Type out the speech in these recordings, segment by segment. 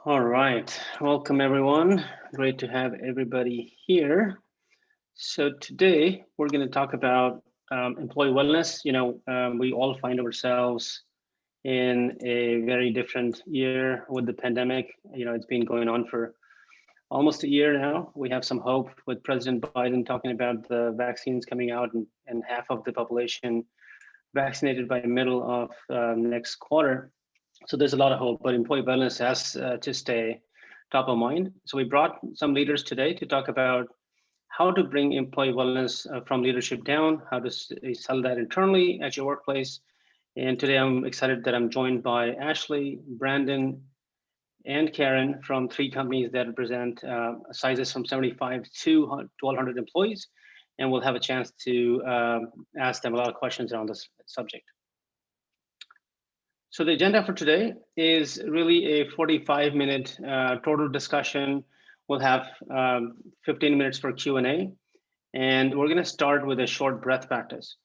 All right, welcome everyone. Great to have everybody here. So today we're going to talk about employee wellness. We all find ourselves in a very different year with the pandemic. It's been going on for almost a year now. We have some hope with President Biden talking about the vaccines coming out and half of the population vaccinated by middle of next quarter. So there's a lot of hope, but employee wellness has to stay top of mind. So we brought some leaders today to talk about how to bring employee wellness from leadership down, how to sell that internally at your workplace. And today I'm excited that I'm joined by Ashley, Brandon, and Karen from three companies that represent sizes from 75 to 1,200 employees. And we'll have a chance to ask them a lot of questions around this subject. So the agenda for today is really a 45-minute total discussion. We'll have 15 minutes for Q&A, and we're going to start with a short breath practice.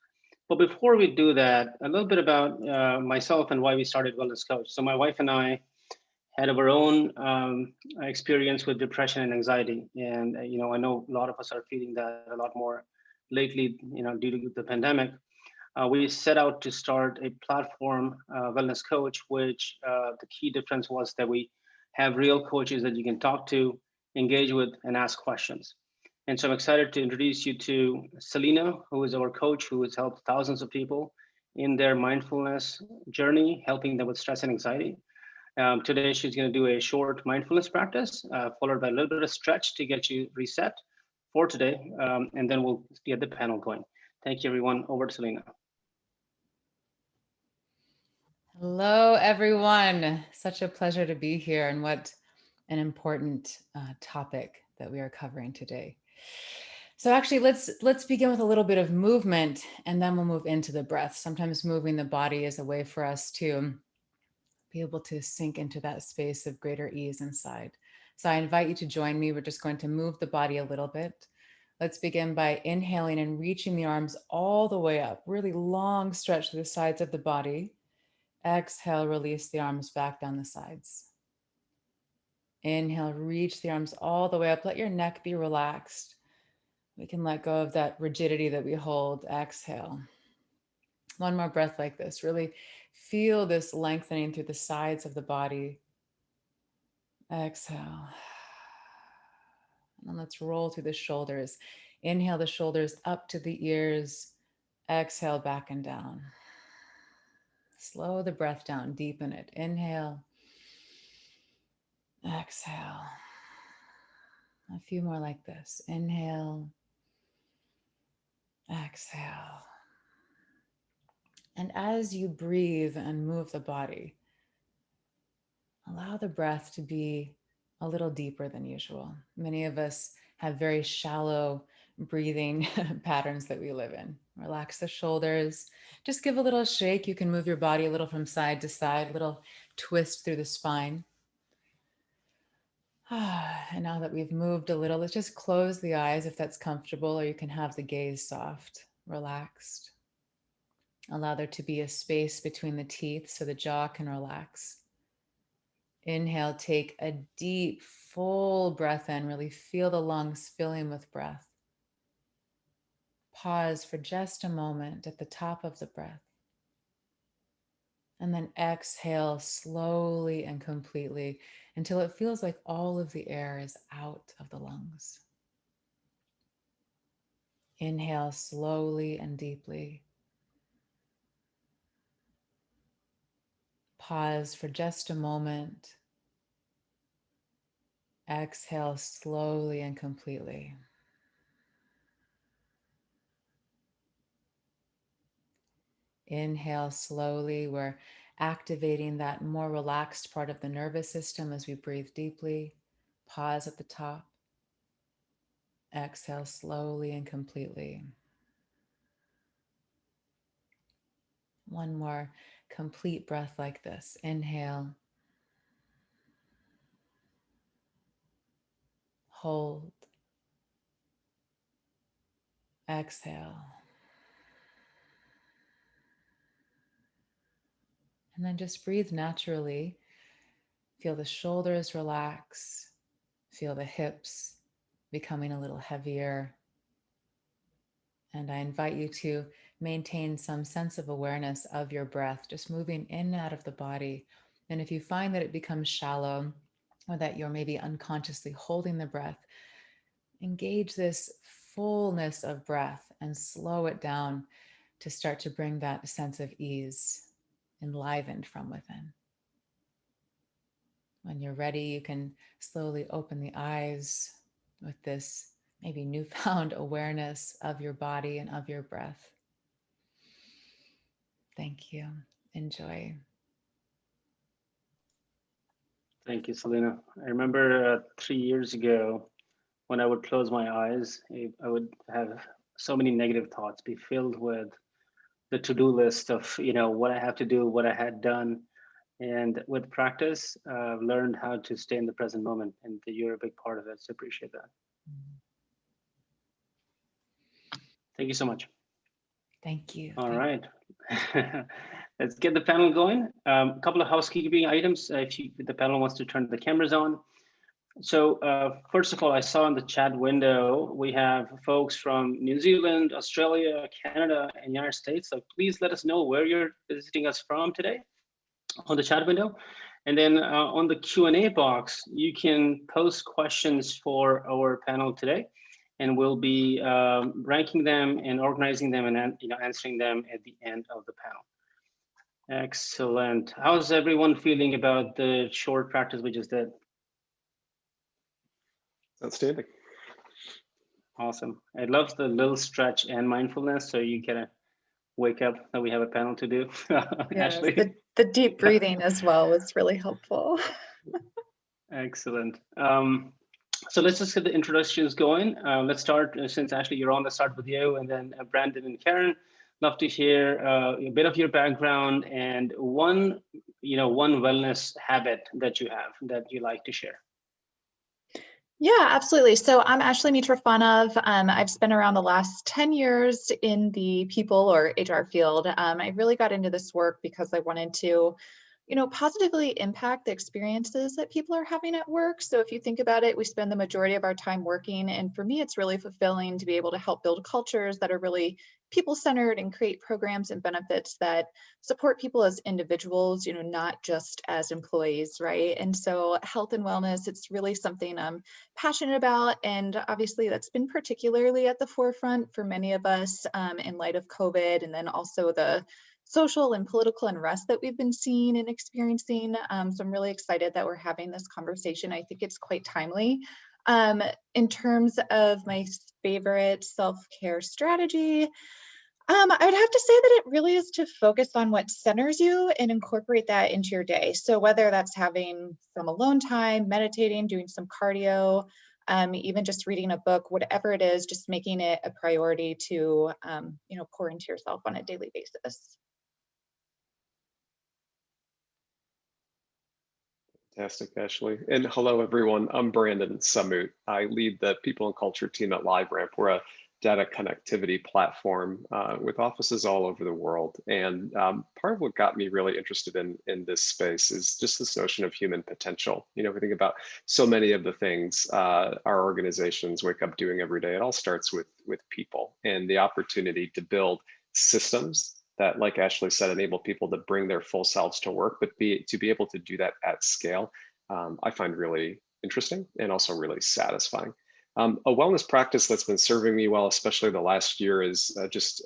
But before we do that, a little bit about myself and why we started Wellness Coach. So my wife and I had our own experience with depression and anxiety, and I know a lot of us are feeling that a lot more lately, due to the pandemic. We set out to start a platform, Wellness Coach, which the key difference was that we have real coaches that you can talk to, engage with, and ask questions. And so I'm excited to introduce you to Selena, who is our coach, who has helped thousands of people in their mindfulness journey, helping them with stress and anxiety. Today, she's going to do a short mindfulness practice, followed by a little bit of stretch to get you reset for today, and then we'll get the panel going. Thank you, everyone. Over to Selena. Hello, everyone. Such a pleasure to be here, and what an important topic that we are covering today. So actually, let's begin with a little bit of movement, and then we'll move into the breath. Sometimes moving the body is a way for us to be able to sink into that space of greater ease inside. So I invite you to join me. We're just going to move the body a little bit. Let's begin by inhaling and reaching the arms all the way up, really long stretch to the sides of the body. Exhale, release the arms back down the sides. Inhale, reach the arms all the way up. Let your neck be relaxed. We can let go of that rigidity that we hold. Exhale. One more breath like this. Really feel this lengthening through the sides of the body. Exhale. And then let's roll through the shoulders. Inhale the shoulders up to the ears. Exhale, back and down. Slow the breath down, deepen it. Inhale. Exhale. A few more like this. Inhale. Exhale. And as you breathe and move the body, allow the breath to be a little deeper than usual. Many of us have very shallow breathing patterns that we live in. Relax the shoulders. Just give a little shake. You can move your body a little from side to side, a little twist through the spine. And now that we've moved a little, let's just close the eyes if that's comfortable, or you can have the gaze soft, relaxed. Allow there to be a space between the teeth so the jaw can relax. Inhale, take a deep, full breath in. Really feel the lungs filling with breath. Pause for just a moment at the top of the breath. And then exhale slowly and completely until it feels like all of the air is out of the lungs. Inhale slowly and deeply. Pause for just a moment. Exhale slowly and completely. Inhale slowly. We're activating that more relaxed part of the nervous system as we breathe deeply. Pause at the top. Exhale slowly and completely. One more complete breath like this. Inhale. Hold. Exhale. And then just breathe naturally. Feel the shoulders relax. Feel the hips becoming a little heavier. And I invite you to maintain some sense of awareness of your breath, just moving in and out of the body. And if you find that it becomes shallow or that you're maybe unconsciously holding the breath, engage this fullness of breath and slow it down to start to bring that sense of ease enlivened from within. When you're ready, you can slowly open the eyes with this maybe newfound awareness of your body and of your breath. Thank you. Enjoy. Thank you, Selena. I remember 3 years ago when I would close my eyes, I would have so many negative thoughts, be filled with the to-do list of what I have to do, what I had done. And with practice, I've learned how to stay in the present moment, and you're a big part of it. So appreciate that. Thank you so much. Thank you. All right. Let's get the panel going. A couple of housekeeping items. If the panel wants to turn the cameras on. So first of all, I saw in the chat window, we have folks from New Zealand, Australia, Canada, and United States. So please let us know where you're visiting us from today on the chat window. And then on the Q&A box, you can post questions for our panel today, and we'll be ranking them and organizing them and answering them at the end of the panel. Excellent. How's everyone feeling about the short practice we just did? Outstanding. Awesome. I love the little stretch and mindfulness, so you kind of wake up that we have a panel to do. Yes, Ashley. the deep breathing as well was really helpful. Excellent. So let's just get the introductions going. Let's start, since Ashley, you're on, let's start with you, and then Brandon and Karen. Love to hear a bit of your background and one wellness habit that you have that you like to share. Yeah, absolutely. So I'm Ashley Mitrofanov. I've spent around the last 10 years in the people or HR field. I really got into this work because I wanted to, positively impact the experiences that people are having at work. So if you think about it, we spend the majority of our time working. And for me, it's really fulfilling to be able to help build cultures that are really people-centered and create programs and benefits that support people as individuals, not just as employees, right? And so health and wellness, it's really something I'm passionate about. And obviously that's been particularly at the forefront for many of us in light of COVID, and then also the social and political unrest that we've been seeing and experiencing. So I'm really excited that we're having this conversation. I think it's quite timely. In terms of my favorite self-care strategy, I would have to say that it really is to focus on what centers you and incorporate that into your day. So whether that's having some alone time, meditating, doing some cardio, even just reading a book, whatever it is, just making it a priority to, pour into yourself on a daily basis. Fantastic, Ashley. And hello, everyone. I'm Brandon Sammut. I lead the people and culture team at LiveRamp. We're a data connectivity platform with offices all over the world. And part of what got me really interested in this space is just this notion of human potential. We think about so many of the things our organizations wake up doing every day. It all starts with people and the opportunity to build systems that, like Ashley said, enable people to bring their full selves to work, but to be able to do that at scale, I find really interesting and also really satisfying. A wellness practice that's been serving me well, especially the last year, is just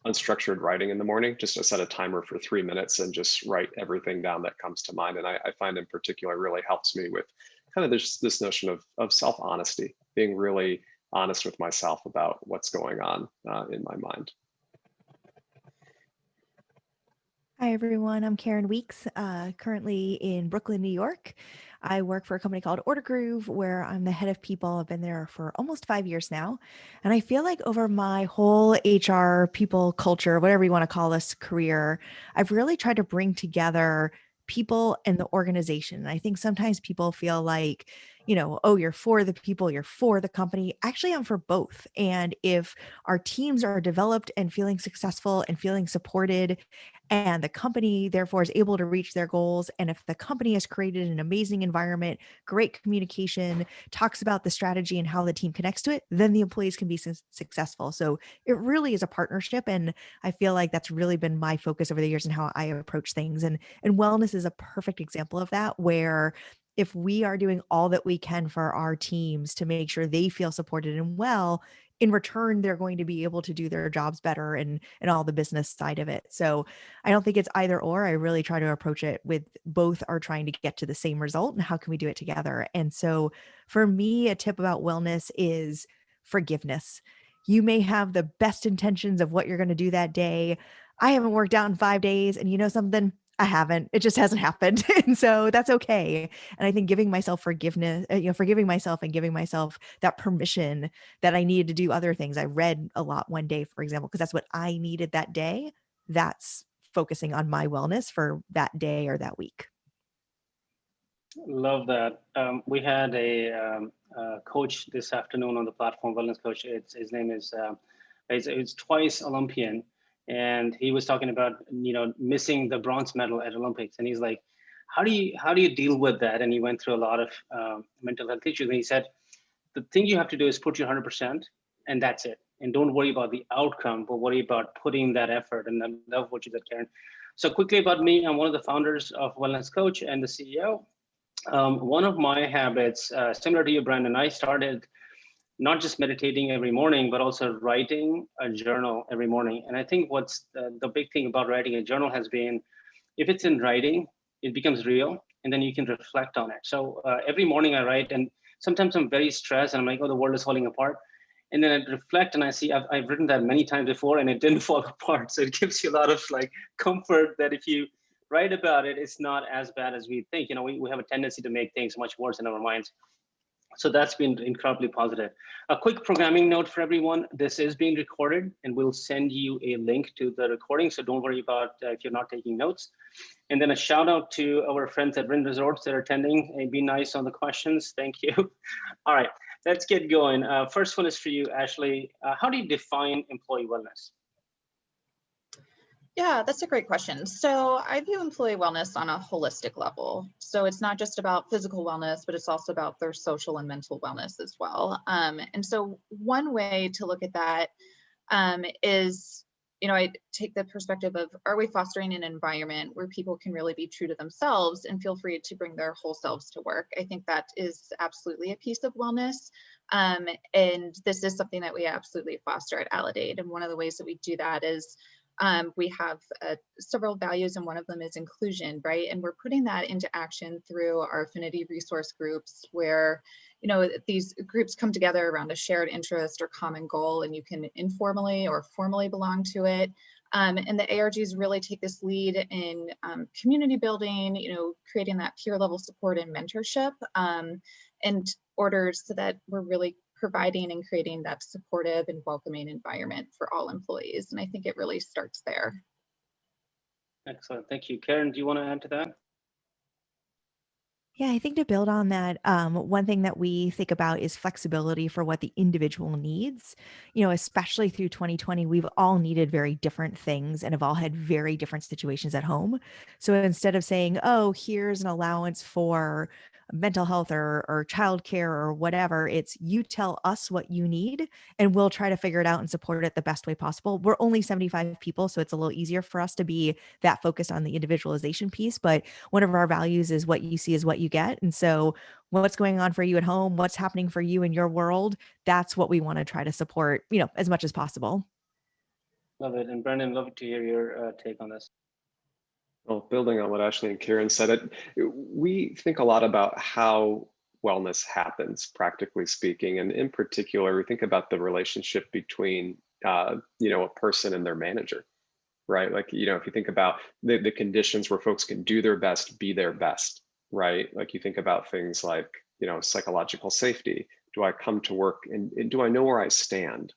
unstructured writing in the morning. Just to set a timer for 3 minutes and just write everything down that comes to mind. And I find in particular really helps me with kind of this notion of self-honesty, being really honest with myself about what's going on in my mind. Hi, everyone. I'm Karen Weeks, currently in Brooklyn, New York. I work for a company called Ordergroove, where I'm the head of people. I've been there for almost 5 years now. And I feel like over my whole HR, people, culture, whatever you want to call this career, I've really tried to bring together people and the organization. And I think sometimes people feel like, oh, you're for the people, you're for the company. Actually, I'm for both. And if our teams are developed and feeling successful and feeling supported and the company therefore is able to reach their goals. And if the company has created an amazing environment, great communication, talks about the strategy and how the team connects to it, then the employees can be successful. So it really is a partnership. And I feel like that's really been my focus over the years and how I approach things. And wellness is a perfect example of that, where if we are doing all that we can for our teams to make sure they feel supported and well, in return, they're going to be able to do their jobs better and all the business side of it. So I don't think it's either or. I really try to approach it with both are trying to get to the same result and how can we do it together. And so for me, a tip about wellness is forgiveness. You may have the best intentions of what you're going to do that day. I haven't worked out in 5 days, and you know something? I haven't. It just hasn't happened. And so that's okay. And I think giving myself forgiveness, forgiving myself and giving myself that permission that I needed to do other things. I read a lot one day, for example, because that's what I needed that day. That's focusing on my wellness for that day or that week. Love that. We had a coach this afternoon on the platform, wellness coach. His name is, it's twice Olympian. And he was talking about, missing the bronze medal at Olympics. And he's like, how do you deal with that? And he went through a lot of mental health issues. And he said, the thing you have to do is put your 100% and that's it. And don't worry about the outcome, but worry about putting that effort. And I love what you said, Karen. So quickly about me, I'm one of the founders of Wellness Coach and the CEO. One of my habits, similar to you, Brandon, I started not just meditating every morning, but also writing a journal every morning. And I think what's the big thing about writing a journal has been, if it's in writing, it becomes real, and then you can reflect on it. So every morning I write, and sometimes I'm very stressed, and I'm like, oh, the world is falling apart. And then I reflect, and I see I've written that many times before, and it didn't fall apart. So it gives you a lot of comfort that if you write about it, it's not as bad as we think. We have a tendency to make things much worse in our minds. So that's been incredibly positive. A quick programming note for everyone. This is being recorded, and we'll send you a link to the recording. So don't worry about if you're not taking notes. And then a shout out to our friends at Wind Resorts that are attending, and be nice on the questions. Thank you. All right, let's get going. First one is for you, Ashley. How do you define employee wellness? Yeah, that's a great question. So I view employee wellness on a holistic level. So it's not just about physical wellness, but it's also about their social and mental wellness as well. And so one way to look at that is, I take the perspective of, are we fostering an environment where people can really be true to themselves and feel free to bring their whole selves to work? I think that is absolutely a piece of wellness. And this is something that we absolutely foster at Aledade. And one of the ways that we do that is we have several values, and one of them is inclusion, right? And we're putting that into action through our affinity resource groups, where, these groups come together around a shared interest or common goal, and you can informally or formally belong to it. And the ARGs really take this lead in community building, creating that peer level support and mentorship, and orders so that we're really providing and creating that supportive and welcoming environment for all employees. And I think it really starts there. Excellent. Thank you. Karen, do you want to add to that? Yeah, I think to build on that, one thing that we think about is flexibility for what the individual needs. Especially through 2020, we've all needed very different things and have all had very different situations at home. So instead of saying, oh, here's an allowance for mental health or childcare or whatever, it's you tell us what you need and we'll try to figure it out and support it the best way possible. We're only 75 people, so it's a little easier for us to be that focused on the individualization piece. But one of our values is what you see is what you get. And so what's going on for you at home, what's happening for you in your world, that's what we want to try to support, as much as possible. Love it. And Brandon, love to hear your take on this. Well, building on what Ashley and Karen said, we think a lot about how wellness happens, practically speaking. And in particular, we think about the relationship between, a person and their manager, right? If you think about the conditions where folks can do their best, be their best, right? You think about things like, psychological safety. Do I come to work and do I know where I stand?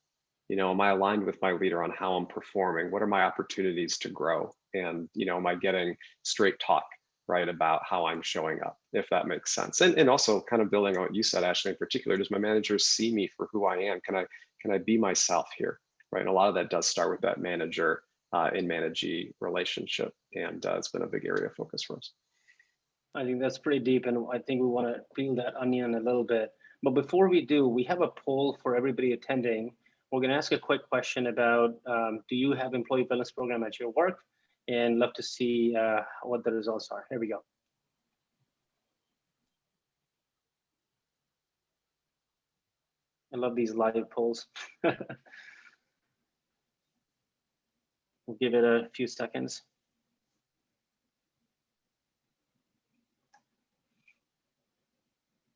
Am I aligned with my leader on how I'm performing? What are my opportunities to grow? And, am I getting straight talk, right, about how I'm showing up, if that makes sense? And also kind of building on what you said, Ashley, in particular, does my manager see me for who I am? Can I be myself here, right? And a lot of that does start with that manager in managee relationship. And it's been a big area of focus for us. I think that's pretty deep, and I think we want to peel that onion a little bit. But before we do, we have a poll for everybody attending. We're going to ask a quick question about, do you have employee wellness program at your work? And love to see what the results are. Here we go. I love these live polls. We'll give it a few seconds.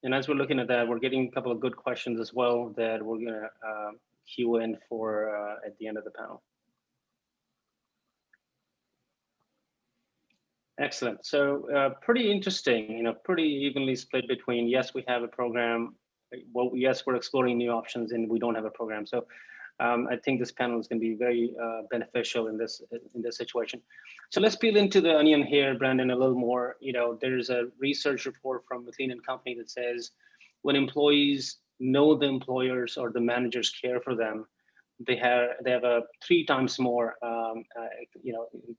And as we're looking at that, we're getting a couple of good questions as well that we're going to queue in for at the end of the panel. Excellent. So pretty interesting, pretty evenly split between, yes, we have a program. Well, yes, we're exploring new options and we don't have a program. So I think this panel is going to be very beneficial in this situation. So let's peel into the onion here, Brandon, a little more. There's a research report from McLean and Company that says when employees know the employers or the managers care for them, they have a 3 times more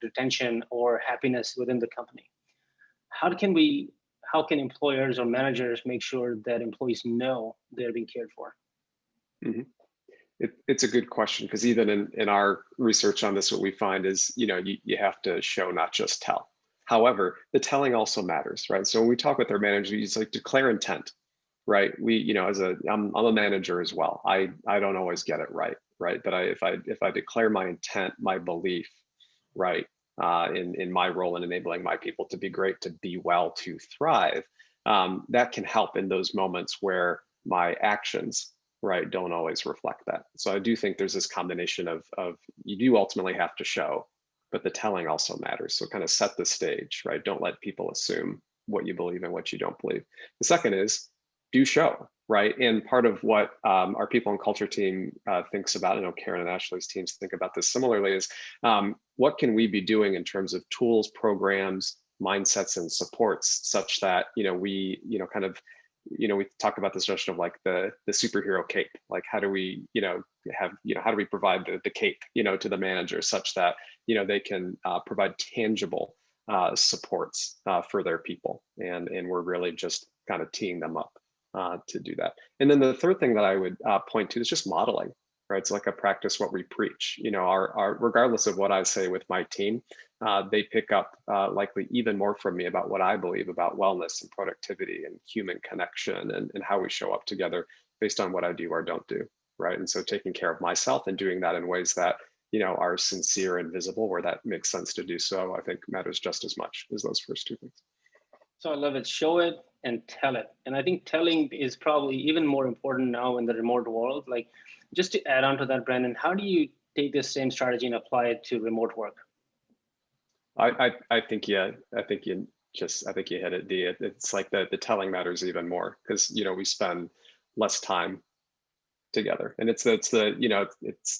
retention or happiness within the company. How can employers or managers make sure that employees know they're being cared for? Mm-hmm. It's a good question, because even in our research on this, what we find is, you have to show, not just tell. However, the telling also matters, right? So when we talk with our managers, it's like declare intent, right? I'm a manager as well. I don't always get it right? But if I declare my intent, my belief, right, in my role in enabling my people to be great, to be well, to thrive, that can help in those moments where my actions, right, don't always reflect that. So I do think there's this combination of you do ultimately have to show, but the telling also matters. So kind of set the stage, right? Don't let people assume what you believe and what you don't believe. The second is do show, right? And part of what our people and culture team thinks about, I know Karen and Ashley's teams think about this similarly, is what can we be doing in terms of tools, programs, mindsets, and supports, such that we we talk about this notion of like the superhero cape. Like how do we how do we provide the cape to the manager such that they can provide tangible supports for their people, and we're really just kind of teeing them up to do that. And then the third thing that I would point to is just modeling, right? It's like a practice what we preach. Our regardless of what I say with my team, they pick up likely even more from me about what I believe about wellness and productivity and human connection and how we show up together based on what I do or don't do, right? And so taking care of myself and doing that in ways that are sincere and visible where that makes sense to do so, I think matters just as much as those first two things. So I love it. Show it and tell it. And I think telling is probably even more important now in the remote world. Like, just to add on to that, Brandon, how do you take this same strategy and apply it to remote work? I think you hit it, D. It's like the telling matters even more, because we spend less time together, and it's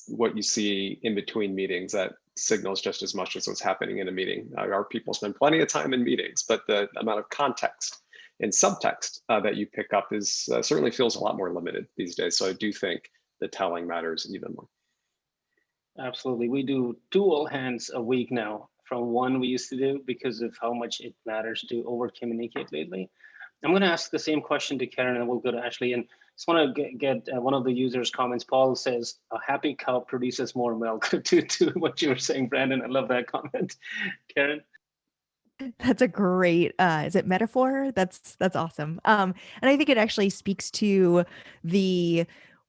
what you see in between meetings that signals just as much as what's happening in a meeting. Our people spend plenty of time in meetings, but the amount of context and subtext that you pick up is certainly feels a lot more limited these days. So I do think the telling matters even more. Absolutely. We do 2 all hands a week now from one we used to do because of how much it matters to over communicate lately. I'm going to ask the same question to Karen, and we'll go to Ashley. And just want to get one of the users' comments. Paul says, a happy cow produces more milk. to what you were saying, Brandon. I love that comment. Karen? That's a great, is it metaphor? That's awesome. And I think it actually speaks to the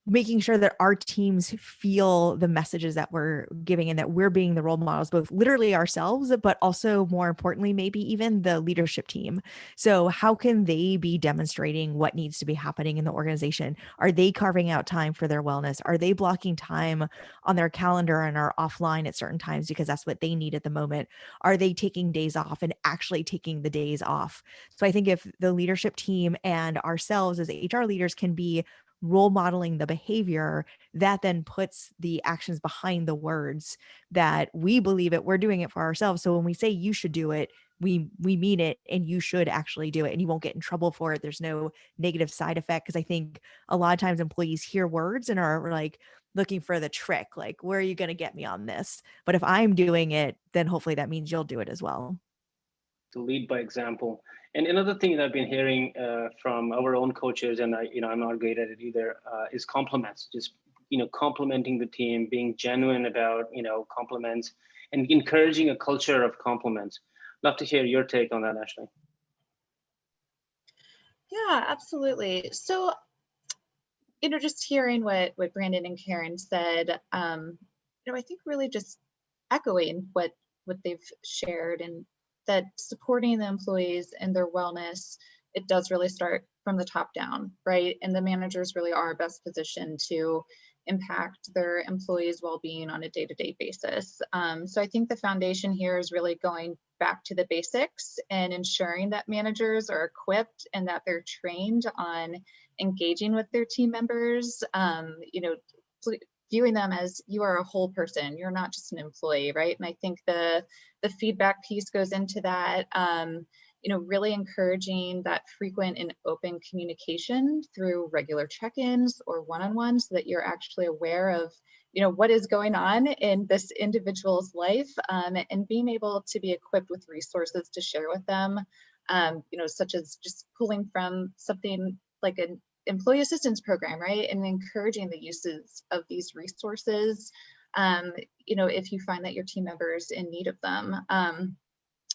making sure that our teams feel the messages that we're giving and that we're being the role models, both literally ourselves, but also more importantly, maybe even the leadership team. So how can they be demonstrating what needs to be happening in the organization? Are they carving out time for their wellness? Are they blocking time on their calendar and are offline at certain times because that's what they need at the moment? Are they taking days off and actually taking the days off? So I think if the leadership team and ourselves as HR leaders can be role modeling the behavior, that then puts the actions behind the words that we believe it, we're doing it for ourselves. So when we say you should do it, we mean it, and you should actually do it, and you won't get in trouble for it. There's no negative side effect. Because I think a lot of times employees hear words and are like looking for the trick, like, where are you going to get me on this? But if I'm doing it, then hopefully that means you'll do it as well. To lead by example. And another thing that I've been hearing from our own coaches, and I'm not great at it either, is compliments. Just complimenting the team, being genuine about compliments, and encouraging a culture of compliments. Love to hear your take on that, Ashley. Yeah, absolutely. So, just hearing what Brandon and Karen said, I think really just echoing what they've shared, and that supporting the employees and their wellness, it does really start from the top down, right? And the managers really are best positioned to impact their employees' well-being on a day-to-day basis. So I think the foundation here is really going back to the basics and ensuring that managers are equipped and that they're trained on engaging with their team members, viewing them as you are a whole person. You're not just an employee, right? And I think the feedback piece goes into that, really encouraging that frequent and open communication through regular check-ins or one-on-ones, so that you're actually aware of, what is going on in this individual's life, and being able to be equipped with resources to share with them, such as just pulling from something like an employee assistance program, right? And encouraging the uses of these resources, if you find that your team member is in need of them.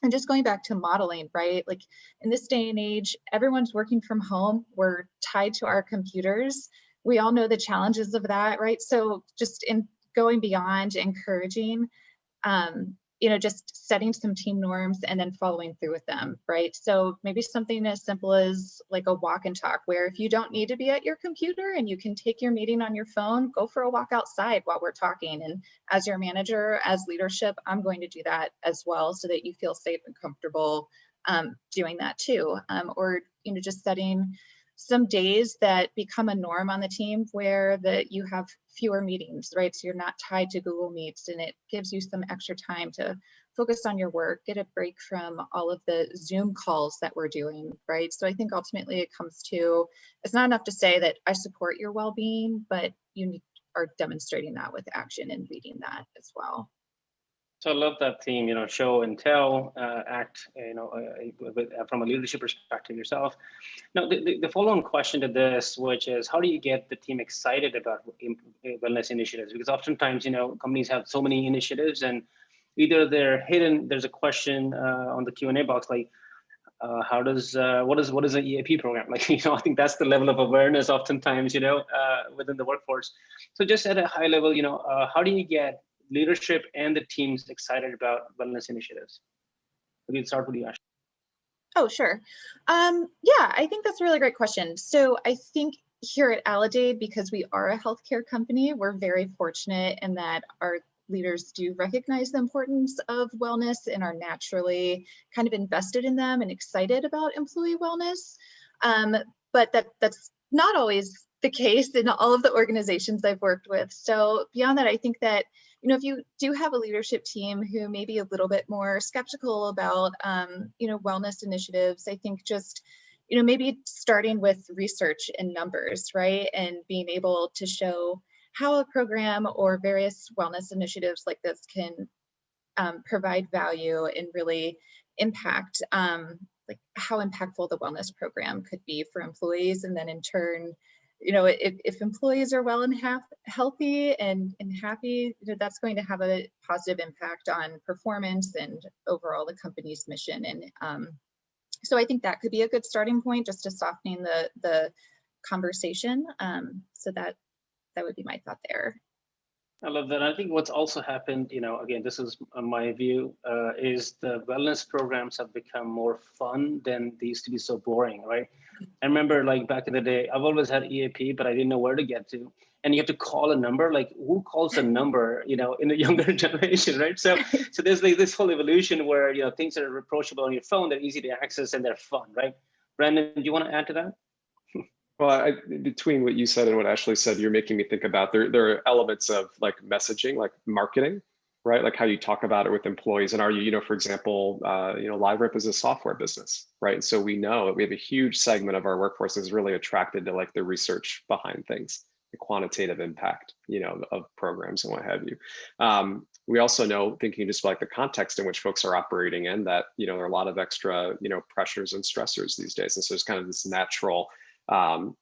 And just going back to modeling, right? Like in this day and age, everyone's working from home. We're tied to our computers. We all know the challenges of that, right? So just in going beyond encouraging, just setting some team norms and then following through with them, right? So maybe something as simple as like a walk and talk, where if you don't need to be at your computer and you can take your meeting on your phone, go for a walk outside while we're talking. And as your manager, as leadership, I'm going to do that as well, so that you feel safe and comfortable doing that too. Or just setting some days that become a norm on the team where you have fewer meetings, right? So you're not tied to Google Meets, and it gives you some extra time to focus on your work, get a break from all of the Zoom calls that we're doing, right? So I think ultimately it comes to, it's not enough to say that I support your well-being, but you are demonstrating that with action and leading that as well. So I love that theme, show and tell, act, from a leadership perspective yourself. Now, the follow-on question to this, which is, how do you get the team excited about wellness initiatives? Because oftentimes, companies have so many initiatives, and either they're hidden. There's a question on the Q&A box, like, what is an EAP program? Like, I think that's the level of awareness oftentimes, within the workforce. So just at a high level, how do you get leadership and the teams excited about wellness initiatives? We'll start with you, Ashley. Oh, sure. Yeah, I think that's a really great question. So I think here at Aledade, because we are a healthcare company, we're very fortunate in that our leaders do recognize the importance of wellness and are naturally kind of invested in them and excited about employee wellness. But that's not always the case in all of the organizations I've worked with. So beyond that, I think that if you do have a leadership team who may be a little bit more skeptical about, wellness initiatives, I think just, maybe starting with research and numbers, right? And being able to show how a program or various wellness initiatives like this can provide value and really impact, like how impactful the wellness program could be for employees. And then in turn, if employees are well and healthy and happy, that's going to have a positive impact on performance and overall the company's mission. And so I think that could be a good starting point, just to softening the conversation. So that would be my thought there. I love that. I think what's also happened, again, this is my view, is the wellness programs have become more fun than they used to be so boring, right? I remember like back in the day, I've always had EAP, but I didn't know where to get to. And you have to call a number, like who calls a number, in the younger generation, right? So there's like this whole evolution where, things that are approachable on your phone, they're easy to access and they're fun, right? Brandon, do you want to add to that? Well, between what you said and what Ashley said, you're making me think about there are elements of like messaging, like marketing, right? Like how you talk about it with employees, and are you, for example, LiveRamp is a software business, right? And so we know that we have a huge segment of our workforce that's really attracted to like the research behind things, the quantitative impact, of programs and what have you. We also know, thinking just like the context in which folks are operating in, that there are a lot of extra pressures and stressors these days, and so there's kind of this natural kind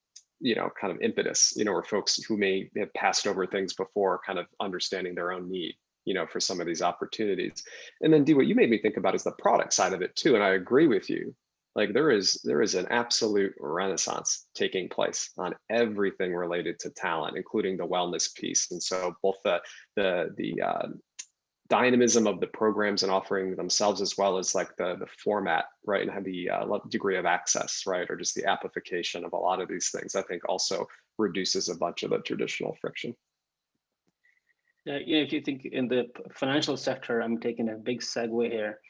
of impetus, where folks who may have passed over things before kind of understanding their own need, for some of these opportunities. And then, Dee, what you made me think about is the product side of it too. And I agree with you. Like there is an absolute renaissance taking place on everything related to talent, including the wellness piece. And so both the dynamism of the programs and offering themselves, as well as like the format, right, and have the degree of access, right, or just the amplification of a lot of these things, I think also reduces a bunch of the traditional friction. If you think in the financial sector, I'm taking a big segue here.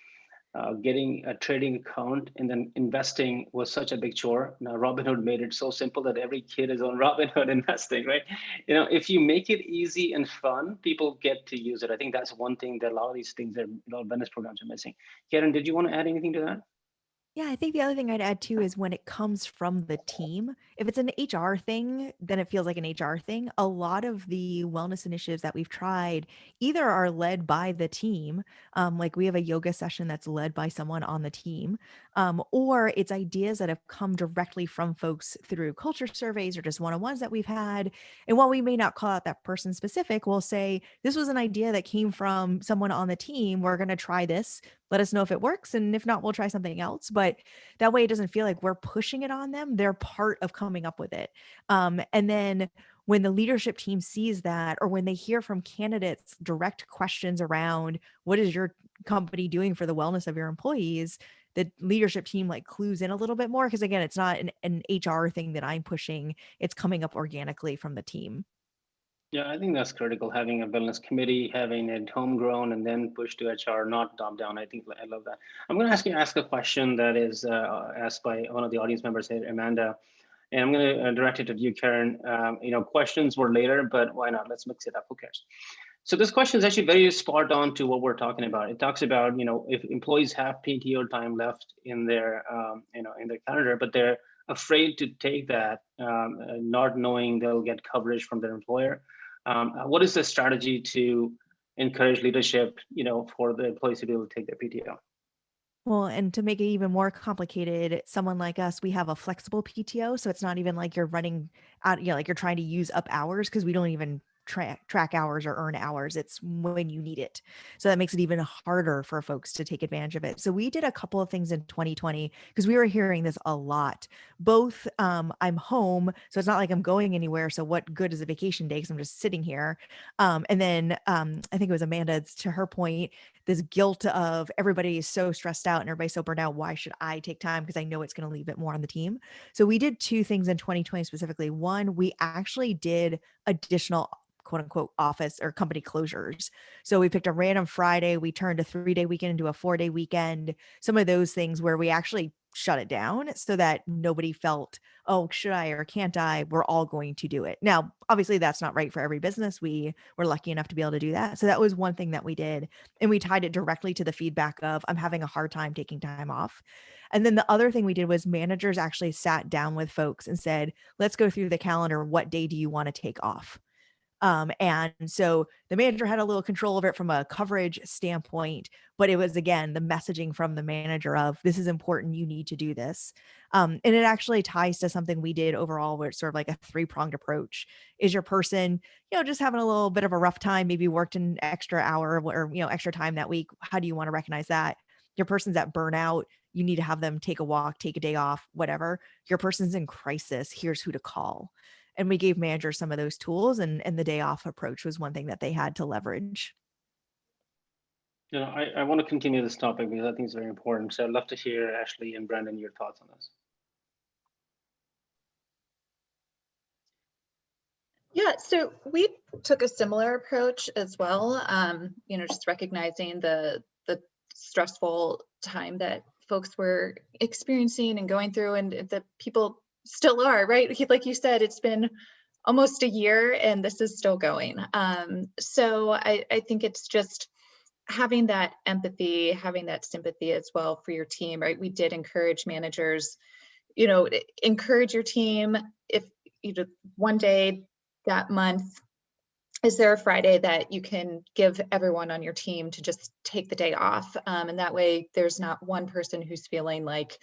Getting a trading account and then investing was such a big chore. Now Robinhood made it so simple that every kid is on Robinhood investing, right? If you make it easy and fun, people get to use it. I think that's one thing that a lot of these things, a lot of wellness programs are missing. Karen, did you want to add anything to that? Yeah, I think the other thing I'd add too is when it comes from the team, if it's an HR thing, then it feels like an HR thing. A lot of the wellness initiatives that we've tried either are led by the team, like we have a yoga session that's led by someone on the team, or it's ideas that have come directly from folks through culture surveys or just one-on-ones that we've had. And while we may not call out that person specific, we'll say, this was an idea that came from someone on the team. We're going to try this. Let us know if it works. And if not, we'll try something else. But that way it doesn't feel like we're pushing it on them. They're part of coming up with it. And then when the leadership team sees that, or when they hear from candidates direct questions around what is your company doing for the wellness of your employees, the leadership team like clues in a little bit more. Because again, it's not an HR thing that I'm pushing. It's coming up organically from the team. Yeah, I think that's critical. Having a wellness committee, having it homegrown and then push to HR, not top down. I love that. I'm going to ask a question that is asked by one of the audience members here, Amanda, and I'm going to direct it to you, Karen. Questions were later, but why not? Let's mix it up. Who cares? So this question is actually very spot on to what we're talking about. It talks about, if employees have PTO time left in their, in their calendar, but they're afraid to take that, not knowing they'll get coverage from their employer. What is the strategy to encourage leadership, for the employees to be able to take their PTO? Well, and to make it even more complicated, someone like us, we have a flexible PTO. So it's not even like you're running out, like you're trying to use up hours, because we don't even track hours or earn hours. It's when you need it. So that makes it even harder for folks to take advantage of it. So we did a couple of things in 2020 because we were hearing this a lot. Both I'm home, so it's not like I'm going anywhere. So what good is a vacation day? Because I'm just sitting here. And then I think it was Amanda, to her point, this guilt of everybody is so stressed out and everybody's so burned out. Why should I take time? Because I know it's going to leave it more on the team. So we did two things in 2020 specifically. One, we actually did additional quote unquote office or company closures. So we picked a random Friday. We turned a 3-day weekend into a 4-day weekend. Some of those things where we actually shut it down so that nobody felt, oh, should I or can't I? We're all going to do it. Now, obviously that's not right for every business. We were lucky enough to be able to do that. So that was one thing that we did. And we tied it directly to the feedback of, I'm having a hard time taking time off. And then the other thing we did was managers actually sat down with folks and said, let's go through the calendar. What day do you want to take off? And so the manager had a little control of it from a coverage standpoint, but it was, again, the messaging from the manager of, this is important, you need to do this. And it actually ties to something we did overall, where it's sort of like a 3-pronged approach. Is your person, just having a little bit of a rough time, maybe worked an extra hour or, extra time that week? How do you want to recognize that? Your person's at burnout, you need to have them take a walk, take a day off, whatever. Your person's in crisis, here's who to call. And we gave managers some of those tools, and the day off approach was one thing that they had to leverage. I want to continue this topic because I think it's very important. So I'd love to hear, Ashley and Brandon, your thoughts on this. Yeah, so we took a similar approach as well, just recognizing the stressful time that folks were experiencing and going through, and that people still are, right? Like you said, it's been almost a year and this is still going. So I think it's just having that empathy, having that sympathy as well for your team, right? We did encourage managers, encourage your team. If one day that month, is there a Friday that you can give everyone on your team to just take the day off? And that way there's not one person who's feeling like,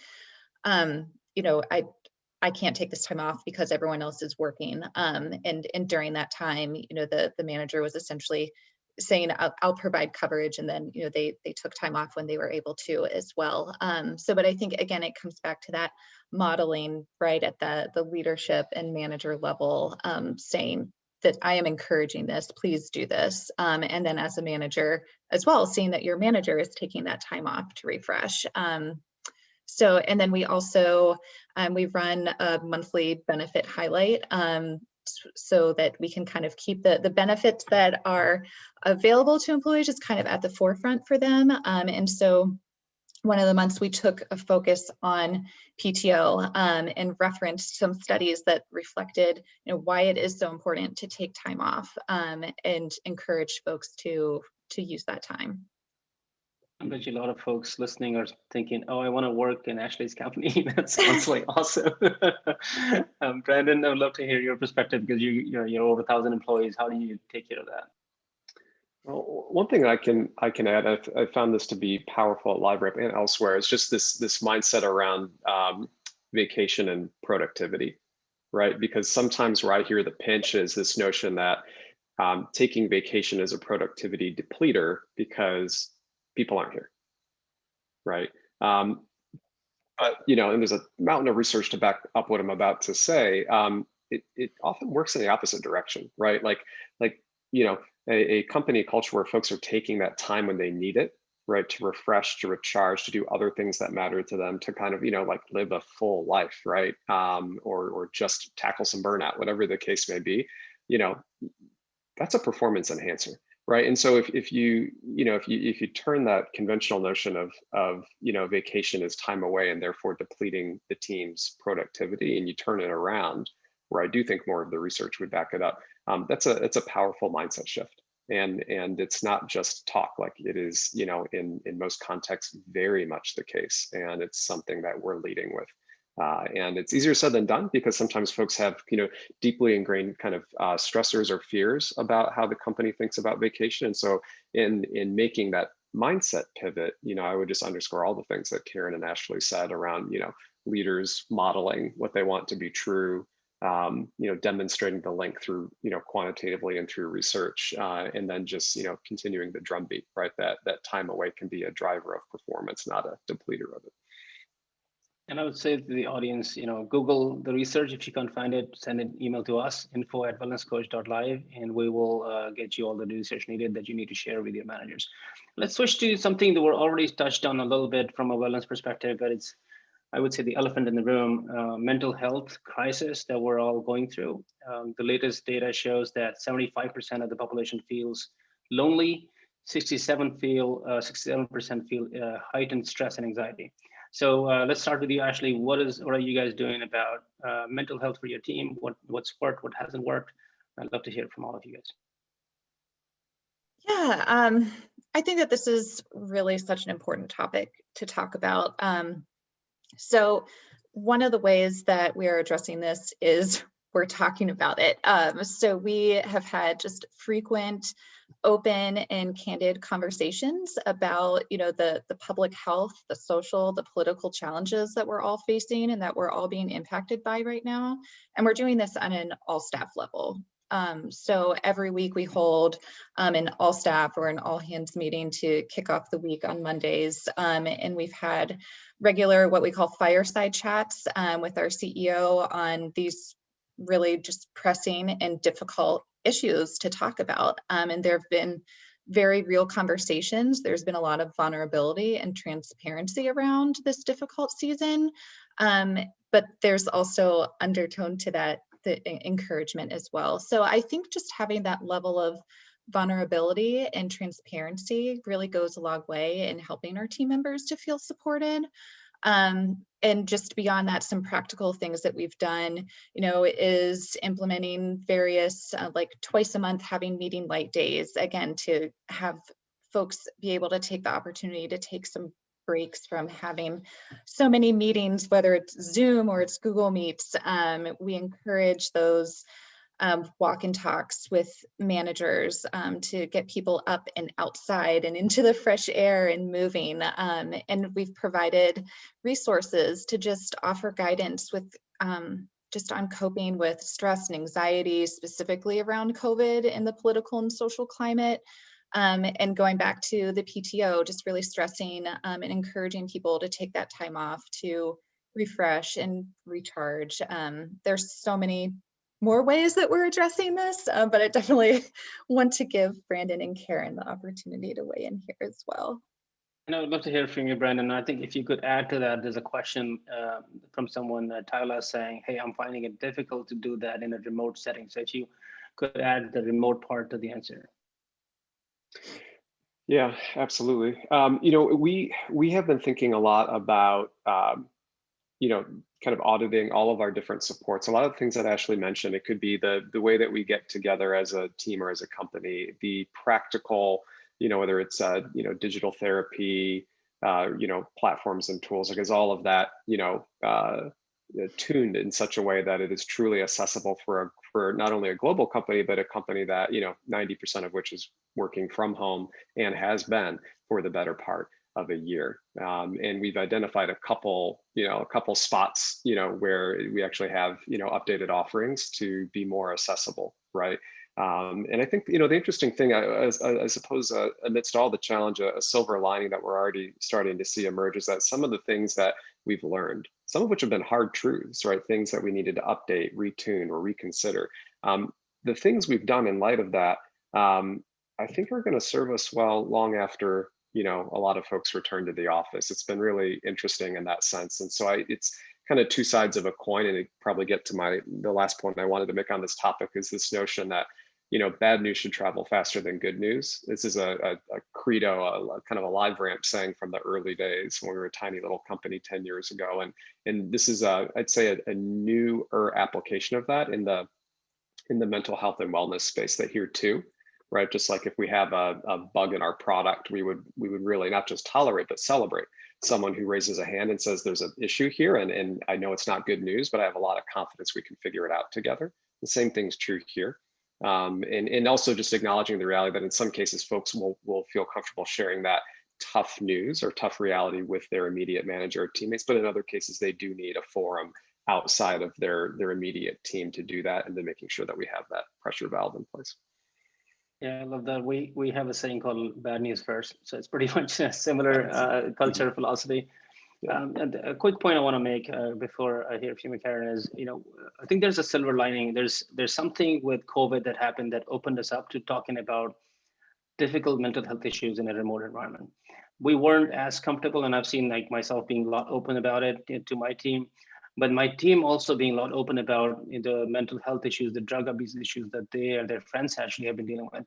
I can't take this time off because everyone else is working. And during that time, the manager was essentially saying, I'll provide coverage. And then, they took time off when they were able to as well. But I think, again, it comes back to that modeling, right, at the leadership and manager level, saying that I am encouraging this, please do this. And then as a manager as well, seeing that your manager is taking that time off to refresh. And then we also, we run a monthly benefit highlight, so that we can kind of keep the benefits that are available to employees just kind of at the forefront for them. And so one of the months we took a focus on PTO, and referenced some studies that reflected why it is so important to take time off, and encourage folks to use that time. I bet you a lot of folks listening are thinking, oh, I want to work in Ashley's company. That sounds like awesome. Brandon, I would love to hear your perspective, because you're over 1,000 employees. How do you take care of that? Well, one thing I can add, I found this to be powerful at LiveRamp and elsewhere, is just this mindset around vacation and productivity, right? Because sometimes where I hear the pinch is this notion that taking vacation is a productivity depleter because people aren't here, right? But and there's a mountain of research to back up what I'm about to say. It often works in the opposite direction, right? Like a company culture where folks are taking that time when they need it, right, to refresh, to recharge, to do other things that matter to them, to kind of like live a full life, right, or just tackle some burnout, whatever the case may be. That's a performance enhancer, right? And so if you turn that conventional notion of vacation as time away and therefore depleting the team's productivity, and you turn it around, where I do think more of the research would back it up, it's a powerful mindset shift. And it's not just talk, like it is, in most contexts, very much the case. And it's something that we're leading with. And it's easier said than done, because sometimes folks have, deeply ingrained kind of stressors or fears about how the company thinks about vacation. And so in making that mindset pivot, I would just underscore all the things that Karen and Ashley said around, leaders modeling what they want to be true, demonstrating the link through, quantitatively and through research, and then just, continuing the drumbeat, right? That time away can be a driver of performance, not a depleter of it. And I would say to the audience, Google the research. If you can't find it, send an email to us, info@wellnesscoach.live, and we will get you all the research needed that you need to share with your managers. Let's switch to something that we're already touched on a little bit from a wellness perspective, but it's, I would say, the elephant in the room, mental health crisis that we're all going through. The latest data shows that 75% of the population feels lonely, 67% feel heightened stress and anxiety. So let's start with you, Ashley. What are you guys doing about mental health for your team? What's worked, what hasn't worked? I'd love to hear from all of you guys. Yeah, I think that this is really such an important topic to talk about. So one of the ways that we are addressing this is we're talking about it. So we have had just frequent, open and candid conversations about, the public health, the social, the political challenges that we're all facing and that we're all being impacted by right now. And we're doing this on an all staff level. So every week we hold an all staff or an all hands meeting to kick off the week on Mondays. And we've had regular, what we call fireside chats with our CEO on these really just pressing and difficult issues to talk about. And there have been very real conversations. There's been a lot of vulnerability and transparency around this difficult season. But there's also undertone to that, the encouragement as well. So I think just having that level of vulnerability and transparency really goes a long way in helping our team members to feel supported. And just beyond that, some practical things that we've done, is implementing various, like twice a month, having meeting light days, again, to have folks be able to take the opportunity to take some breaks from having so many meetings, whether it's Zoom or it's Google Meets. We encourage those walk and talks with managers to get people up and outside and into the fresh air and moving. And we've provided resources to just offer guidance with just on coping with stress and anxiety, specifically around COVID and the political and social climate. And going back to the PTO, just really stressing and encouraging people to take that time off to refresh and recharge. There's so many more ways that we're addressing this, but I definitely want to give Brandon and Karen the opportunity to weigh in here as well. And I would love to hear from you, Brandon. I think if you could add to that, there's a question from someone, Tyler, saying, hey, I'm finding it difficult to do that in a remote setting. So if you could add the remote part to the answer. Yeah, absolutely. We have been thinking a lot about, kind of auditing all of our different supports. A lot of the things that Ashley mentioned, it could be the way that we get together as a team or as a company, the practical, whether it's, digital therapy, platforms and tools, because all of that, tuned in such a way that it is truly accessible for not only a global company, but a company that, 90% of which is working from home and has been for the better part of a year. And we've identified a couple spots, where we actually have, updated offerings to be more accessible, right? And I think, the interesting thing, I suppose, amidst all the challenge, a silver lining that we're already starting to see emerge is that some of the things that we've learned, some of which have been hard truths, right? Things that we needed to update, retune, or reconsider. The things we've done in light of that, I think are going to serve us well long after, a lot of folks return to the office. It's been really interesting in that sense. And so it's kind of two sides of a coin, and it probably get to the last point I wanted to make on this topic is this notion that, bad news should travel faster than good news. This is a credo, a kind of a LiveRamp saying from the early days when we were a tiny little company 10 years ago. And this is, I'd say, a newer application of that in the mental health and wellness space, that here too, right? Just like if we have a bug in our product, we would really not just tolerate, but celebrate someone who raises a hand and says there's an issue here, and I know it's not good news, but I have a lot of confidence we can figure it out together. The same thing's true here. And also just acknowledging the reality that in some cases folks will feel comfortable sharing that tough news or tough reality with their immediate manager or teammates, but in other cases they do need a forum outside of their immediate team to do that, and then making sure that we have that pressure valve in place. Yeah, I love that. We have a saying called bad news first. So it's pretty much a similar culture philosophy. Yeah. And a quick point I want to make before I hear from you, Karen, is, I think there's a silver lining. There's something with COVID that happened that opened us up to talking about difficult mental health issues in a remote environment. We weren't as comfortable, and I've seen like myself being a lot open about it to my team, but my team also being a lot open about the mental health issues, the drug abuse issues that they and their friends actually have been dealing with.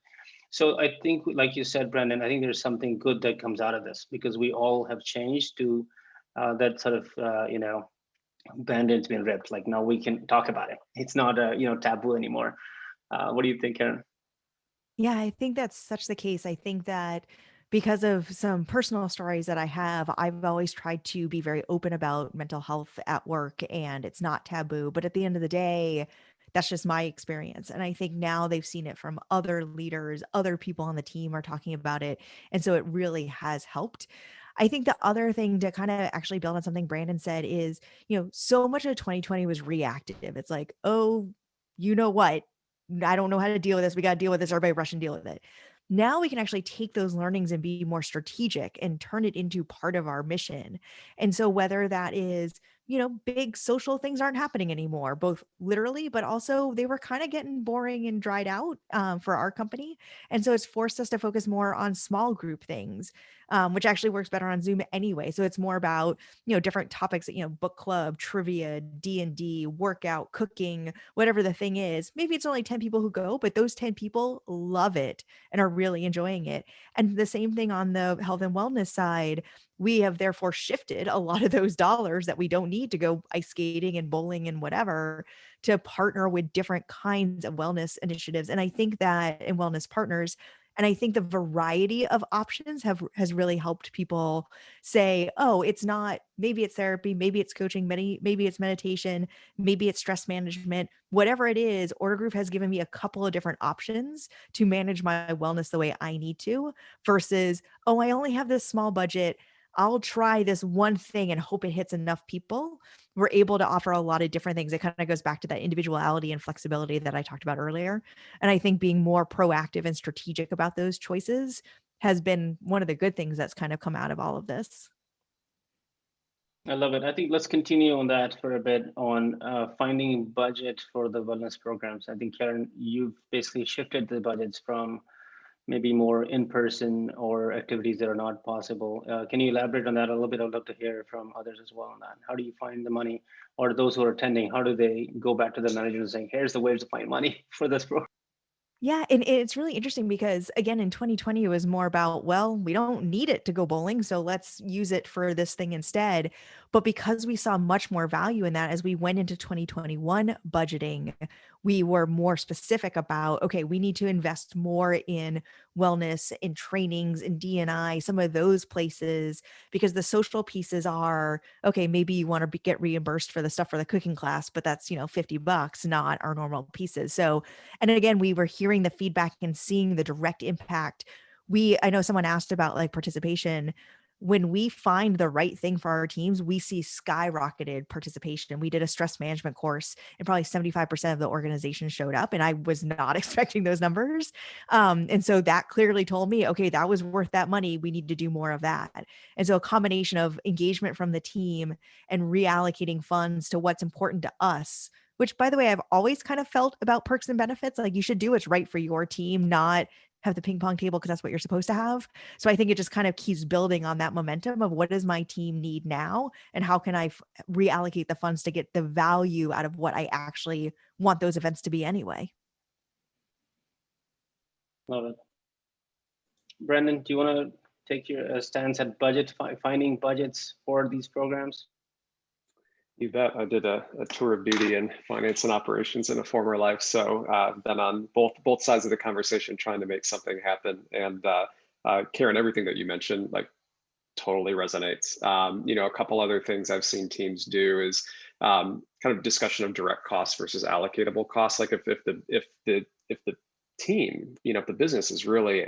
So I think, like you said, Brandon, I think there's something good that comes out of this, because we all have changed to that sort of, band-aid's been ripped. Like now we can talk about it. It's not taboo anymore. What do you think, Karen? Yeah, I think that's such the case. I think that because of some personal stories that I have, I've always tried to be very open about mental health at work, and it's not taboo. But at the end of the day, that's just my experience. And I think now they've seen it from other leaders, other people on the team are talking about it. And so it really has helped. I think the other thing to kind of actually build on something Brandon said is, so much of 2020 was reactive. It's like, oh, you know what? I don't know how to deal with this. We got to deal with this. Everybody rush and deal with it. Now we can actually take those learnings and be more strategic and turn it into part of our mission. And so whether that is, big social things aren't happening anymore, both literally, but also they were kind of getting boring and dried out for our company. And so it's forced us to focus more on small group things, which actually works better on Zoom anyway. So it's more about, different topics, book club, trivia, D&D, workout, cooking, whatever the thing is. Maybe it's only 10 people who go, but those 10 people love it and are really enjoying it. And the same thing on the health and wellness side, we have therefore shifted a lot of those dollars that we don't need to go ice skating and bowling and whatever to partner with different kinds of wellness initiatives. And I think that in wellness partners, And I think the variety of options has really helped people say, oh, it's not, maybe it's therapy, maybe it's coaching, maybe it's meditation, maybe it's stress management, whatever it is. Ordergroove has given me a couple of different options to manage my wellness the way I need to, versus, oh, I only have this small budget, I'll try this one thing and hope it hits enough people. We're able to offer a lot of different things. It kind of goes back to that individuality and flexibility that I talked about earlier. And I think being more proactive and strategic about those choices has been one of the good things that's kind of come out of all of this. I love it. I think let's continue on that for a bit on finding budget for the wellness programs. I think, Karen, you've basically shifted the budgets from maybe more in-person or activities that are not possible. Can you elaborate on that a little bit? I'd love to hear from others as well on that. How do you find the money, or those who are attending, how do they go back to the manager and saying, here's the ways to find money for this program? Yeah, and it's really interesting because, again, in 2020, it was more about, well, we don't need it to go bowling, so let's use it for this thing instead. But because we saw much more value in that as we went into 2021 budgeting, we were more specific about, okay, we need to invest more in wellness, in trainings, in D&I, some of those places, because the social pieces are, okay, maybe you want to get reimbursed for the stuff for the cooking class, but that's, $50, not our normal pieces. So, and again, we were hearing the feedback and seeing the direct impact. I know someone asked about like participation. When we find the right thing for our teams, we see skyrocketed participation. We did a stress management course and probably 75% of the organization showed up, and I was not expecting those numbers. And so that clearly told me, okay, that was worth that money. We need to do more of that. And so a combination of engagement from the team and reallocating funds to what's important to us, which, by the way, I've always kind of felt about perks and benefits. Like, you should do what's right for your team, not have the ping pong table because that's what you're supposed to have. So I think it just kind of keeps building on that momentum of what does my team need now, and how can I reallocate the funds to get the value out of what I actually want those events to be anyway. Love it. Brendan, do you want to take your stance at finding budgets for these programs? You bet. I did a tour of duty in finance and operations in a former life, so been on both sides of the conversation trying to make something happen. And Karen, everything that you mentioned, like, totally resonates. A couple other things I've seen teams do is kind of discussion of direct costs versus allocatable costs. Like, if the team, if the business is really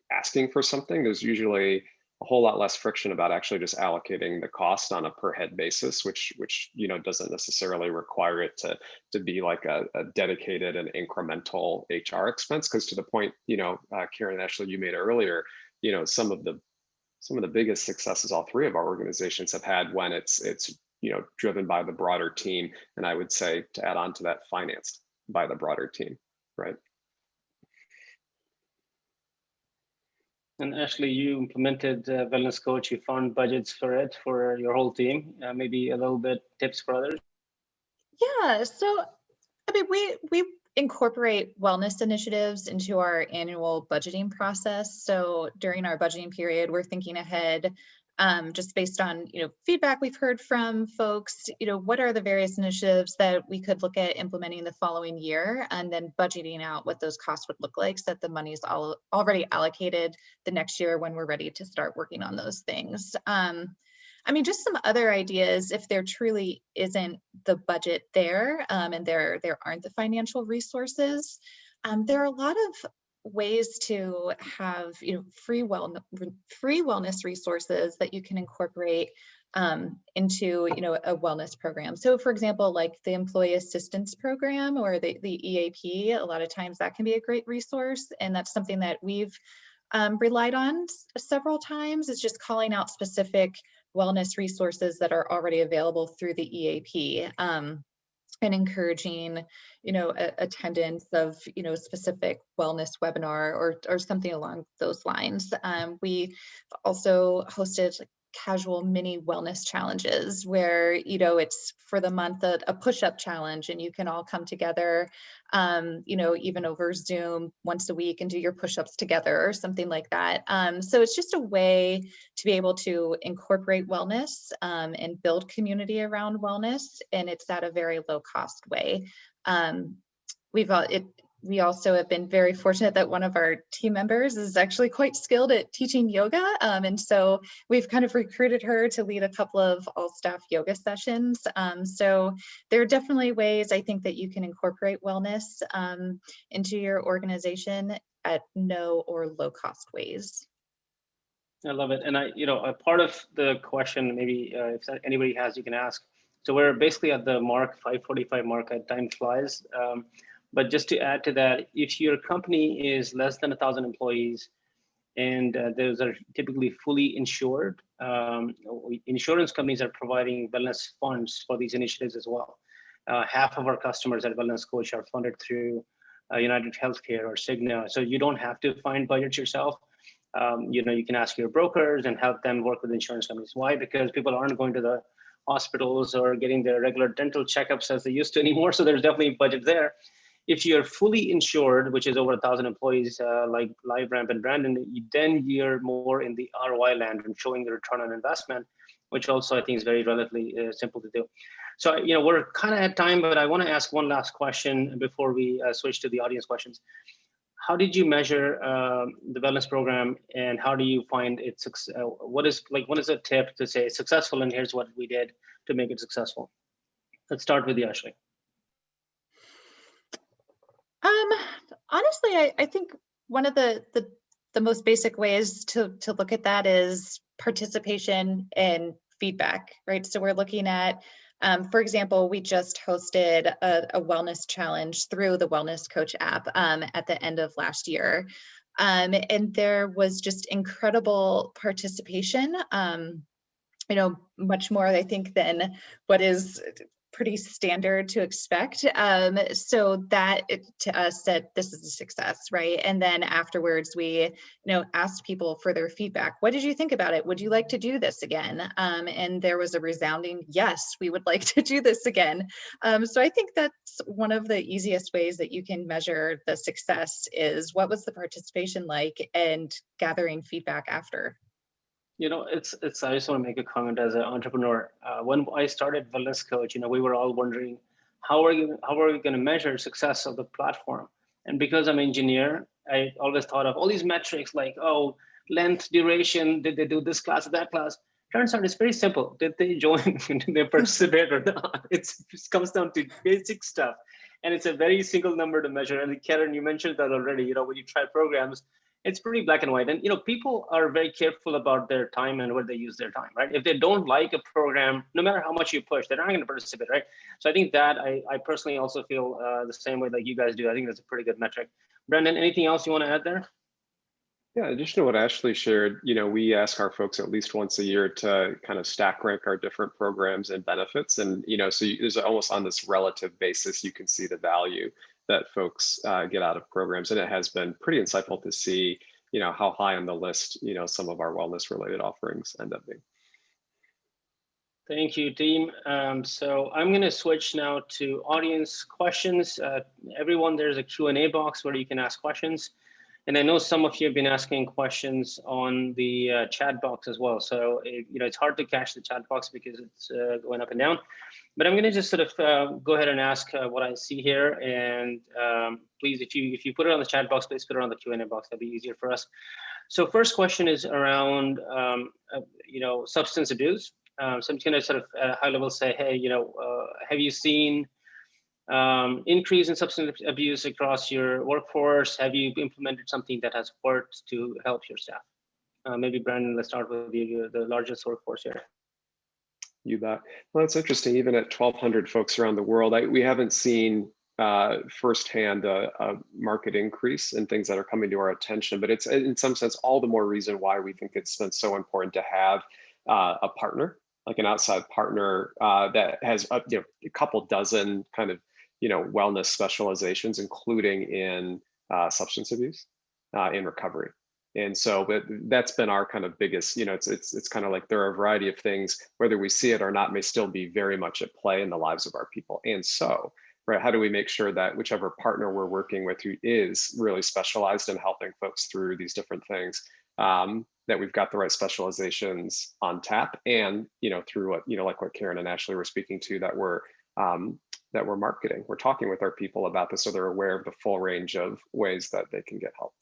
asking for something, there's usually a whole lot less friction about actually just allocating the cost on a per head basis, which doesn't necessarily require it to be like a dedicated and incremental HR expense. Because to the point, Karen and Ashley, you made earlier, some of the biggest successes all three of our organizations have had when it's driven by the broader team, and I would say, to add on to that, financed by the broader team, right? And Ashley, you implemented Wellness Coach. You found budgets for it for your whole team. Maybe a little bit tips for others. Yeah, so I mean, we incorporate wellness initiatives into our annual budgeting process. So during our budgeting period, we're thinking ahead, just based on feedback we've heard from folks. What are the various initiatives that we could look at implementing the following year, and then budgeting out what those costs would look like, so that the money's already allocated the next year when we're ready to start working on those things. I mean, just some other ideas, if there truly isn't the budget there, and there aren't the financial resources, there are a lot of ways to have free wellness resources that you can incorporate into a wellness program. So, for example, like the Employee Assistance Program or the EAP, a lot of times that can be a great resource, and that's something that we've relied on several times, is just calling out specific wellness resources that are already available through the EAP, and encouraging, attendance of, specific wellness webinar or something along those lines. We also hosted casual mini wellness challenges where, it's for the month a push-up challenge, and you can all come together, even over Zoom once a week and do your push-ups together or something like that. So it's just a way to be able to incorporate wellness and build community around wellness, and it's at a very low cost way. we also have been very fortunate that one of our team members is actually quite skilled at teaching yoga. And so we've kind of recruited her to lead a couple of all staff yoga sessions. So there are definitely ways I think that you can incorporate wellness into your organization at no or low cost ways. I love it. And a part of the question, maybe if anybody has, you can ask. So we're basically at the mark, 5:45 mark, at time flies. But just to add to that, if your company is less than 1,000 employees and those are typically fully insured, insurance companies are providing wellness funds for these initiatives as well. Half of our customers at Wellness Coach are funded through United Healthcare or Cigna. So you don't have to find budgets yourself. You can ask your brokers and help them work with insurance companies. Why? Because people aren't going to the hospitals or getting their regular dental checkups as they used to anymore. So there's definitely budget there. If you're fully insured, which is over 1,000 employees, like LiveRamp and Brandon, then you're more in the ROI land and showing the return on investment, which also I think is very relatively simple to do. So, we're kind of at time, but I want to ask one last question before we switch to the audience questions. How did you measure the wellness program, and how do you find it? What is a tip to say it's successful, and here's what we did to make it successful? Let's start with you, Ashley. Honestly, I think one of the most basic ways to look at that is participation and feedback, right? So we're looking at, for example, we just hosted a wellness challenge through the Wellness Coach app at the end of last year. And there was just incredible participation, much more, I think, than what is pretty standard to expect. So that to us said, this is a success, right? And then afterwards, we, asked people for their feedback. What did you think about it? Would you like to do this again? And there was a resounding, yes, we would like to do this again. So I think that's one of the easiest ways that you can measure the success is what was the participation like and gathering feedback after. It's. I just want to make a comment as an entrepreneur. When I started Wellness Coach, we were all wondering how are we going to measure success of the platform? And because I'm an engineer, I always thought of all these metrics like, length, duration, did they do this class or that class? Turns out it's very simple. Did they join? Did they participate or not? It comes down to basic stuff, and it's a very single number to measure. And Karen, you mentioned that already. When you try programs, it's pretty black and white. And people are very careful about their time and where they use their time, right? If they don't like a program, no matter how much you push, they're not going to participate, right? So I think that I personally also feel the same way like you guys do. I think that's a pretty good metric. Brendan, anything else you want to add there? Yeah, in addition to what Ashley shared, we ask our folks at least once a year to kind of stack rank our different programs and benefits. And, so there's almost on this relative basis, you can see the value that folks get out of programs. And it has been pretty insightful to see, how high on the list, some of our wellness related offerings end up being. Thank you, team. So I'm going to switch now to audience questions. Everyone, there's a Q&A box where you can ask questions. And I know some of you have been asking questions on the chat box as well. So, it's hard to catch the chat box because it's going up and down. But I'm going to just sort of go ahead and ask what I see here. And please, if you put it on the chat box, please put it on the Q&A box. That'd be easier for us. So first question is around, substance abuse. So I'm just going to sort of at a high level say, hey, have you seen increase in substance abuse across your workforce? Have you implemented something that has worked to help your staff? Maybe Brandon, let's start with you. You're the largest workforce here. You bet. Well, it's interesting. Even at 1,200 folks around the world, we haven't seen firsthand a market increase in things that are coming to our attention. But it's in some sense all the more reason why we think it's been so important to have a partner, like an outside partner that has a couple dozen kind of wellness specializations, including in substance abuse, in recovery. And so that's been our kind of biggest, it's kind of like there are a variety of things, whether we see it or not, may still be very much at play in the lives of our people. And so, right, how do we make sure that whichever partner we're working with who is really specialized in helping folks through these different things, that we've got the right specializations on tap, and through what like what Karen and Ashley were speaking to, that we're that we're marketing. We're talking with our people about this so they're aware of the full range of ways that they can get help.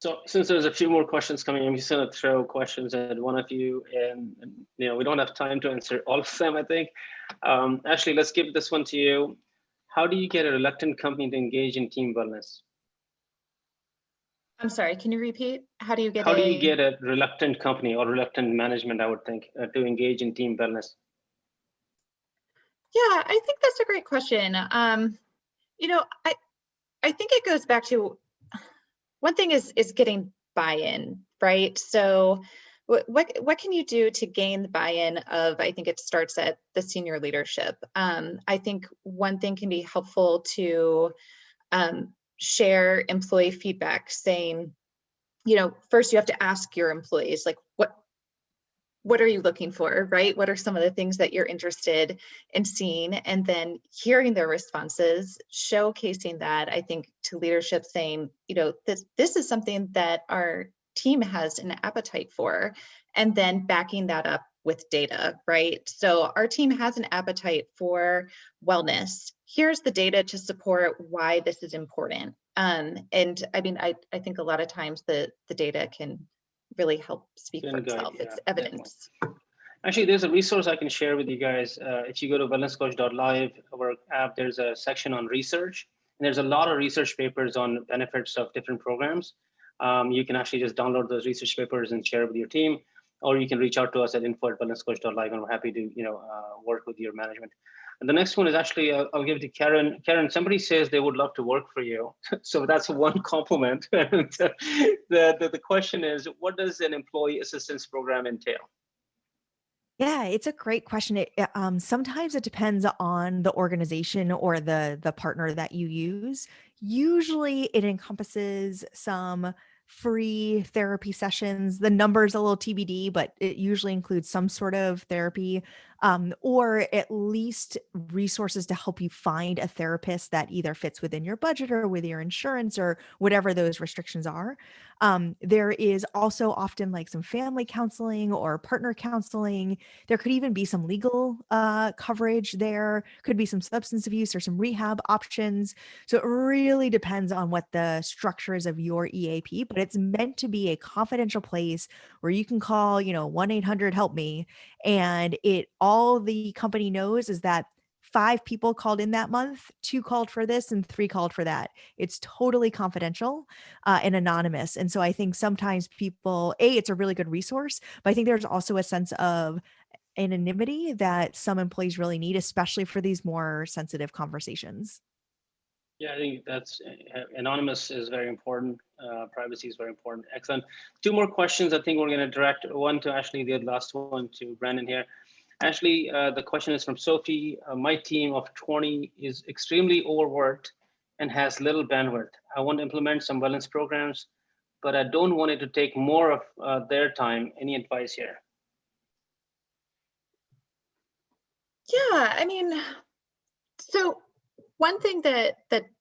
So since there's a few more questions coming, I'm just going to throw questions at one of you, and we don't have time to answer all of them, I think. Ashley, let's give this one to you. How do you get a reluctant company to engage in team wellness? I'm sorry, can you repeat? How do you get a reluctant company or reluctant management, I would think, to engage in team wellness? Yeah, I think that's a great question. I think it goes back to, one thing is getting buy-in, right? So what can you do to gain the buy-in of, I think it starts at the senior leadership. I think one thing can be helpful to share employee feedback, saying, first you have to ask your employees, like, what are you looking for, right? What are some of the things that you're interested in seeing? And then hearing their responses, showcasing that, I think, to leadership, saying, this is something that our team has an appetite for, and then backing that up with data, right? So our team has an appetite for wellness. Here's the data to support why this is important. And I mean, I think a lot of times the data can really help speak for itself. Yeah, it's evidence. definitely. Actually, there's a resource I can share with you guys. If you go to wellnesscoach.live, our app, there's a section on research. And there's a lot of research papers on benefits of different programs. You can actually just download those research papers and share with your team, or you can reach out to us at info@wellnesscoach.live, and we're happy to work with your management. And the next one is actually, I'll give it to Karen. Karen, somebody says they would love to work for you. So that's one compliment. The question is, what does an employee assistance program entail? Yeah, it's a great question. Sometimes it depends on the organization or the partner that you use. Usually it encompasses some free therapy sessions. The number's a little TBD, but it usually includes some sort of therapy, or at least resources to help you find a therapist that either fits within your budget or with your insurance or whatever those restrictions are. There is also often like some family counseling or partner counseling. There could even be some legal coverage there, could be some substance abuse or some rehab options. So it really depends on what the structure is of your EAP, but it's meant to be a confidential place where you can call, 1-800-HELP-ME. And all the company knows is that 5 people called in that month, 2 called for this and 3 called for that. It's totally confidential and anonymous. And so I think sometimes people, it's a really good resource, but I think there's also a sense of anonymity that some employees really need, especially for these more sensitive conversations. Yeah, I think that's anonymous is very important. Privacy is very important. Excellent. 2 more questions. I think we're going to direct one to Ashley, the last one to Brandon here. Ashley, the question is from Sophie. My team of 20 is extremely overworked and has little bandwidth. I want to implement some wellness programs, but I don't want it to take more of their time. Any advice here? Yeah, I mean, so one thing that